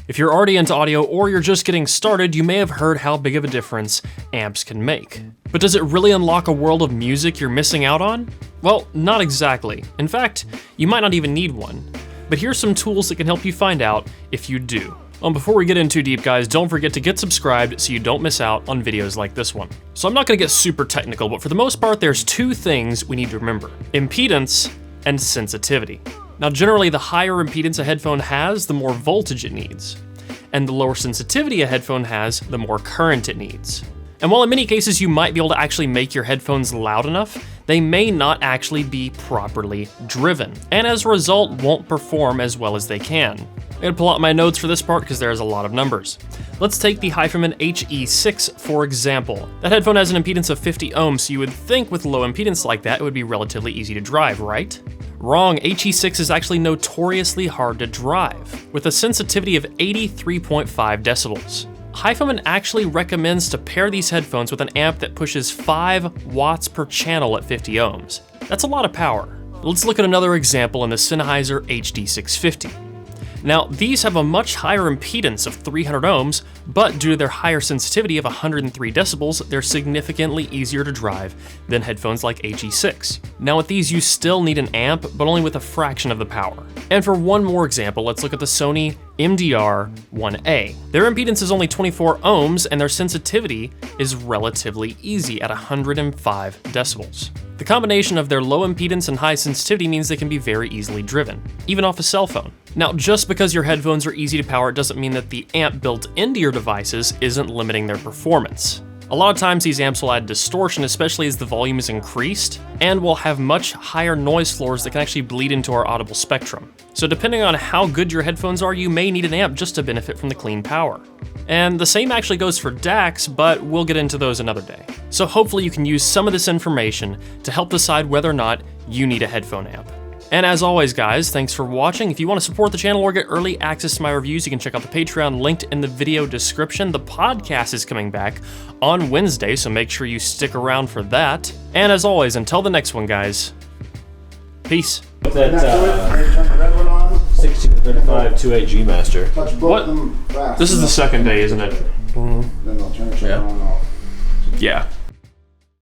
If you're already into audio or you're just getting started, you may have heard how big of a difference amps can make. But does it really unlock a world of music you're missing out on? Well, not exactly. In fact, you might not even need one. But here's some tools that can help you find out if you do. Before we get in too deep, guys, don't forget to get subscribed so you don't miss out on videos like this one. So I'm not gonna get super technical, but for the most part, there's two things we need to remember: impedance and sensitivity. Now, generally, the higher impedance a headphone has, the more voltage it needs. And the lower sensitivity a headphone has, the more current it needs. And while in many cases you might be able to actually make your headphones loud enough, they may not actually be properly driven, and as a result won't perform as well as they can. I'm gonna pull out my notes for this part because there's a lot of numbers. Let's take the HEADPHONE HE6 for example. That headphone has an impedance of 50 ohms, so you would think with low impedance like that it would be relatively easy to drive, right? Wrong, HE6 is actually notoriously hard to drive, with a sensitivity of 83.5 decibels. HEADPHONE actually recommends to pair these headphones with an amp that pushes 5 watts per channel at 50 ohms. That's a lot of power. Let's look at another example in the Sennheiser HD650. Now, these have a much higher impedance of 300 ohms, but due to their higher sensitivity of 103 decibels, they're significantly easier to drive than headphones like HE6. Now with these, you still need an amp, but only with a fraction of the power. And for one more example, let's look at the Sony MDR-1A. Their impedance is only 24 ohms, and their sensitivity is relatively easy at 105 decibels. The combination of their low impedance and high sensitivity means they can be very easily driven, even off a cell phone. Now, just because your headphones are easy to power doesn't mean that the amp built into your devices isn't limiting their performance. A lot of times these amps will add distortion, especially as the volume is increased, and will have much higher noise floors that can actually bleed into our audible spectrum. So depending on how good your headphones are, you may need an amp just to benefit from the clean power. And the same actually goes for DACs, but we'll get into those another day. So hopefully you can use some of this information to help decide whether or not you need a headphone amp. And as always, guys, thanks for watching. If you want to support the channel or get early access to my reviews, you can check out the Patreon linked in the video description. The podcast is coming back on Wednesday, so make sure you stick around for that. And as always, until the next one, guys, peace. That 1635 2A G Master. What? This is the second day, isn't it? Then they'll turn it on and off. Yeah.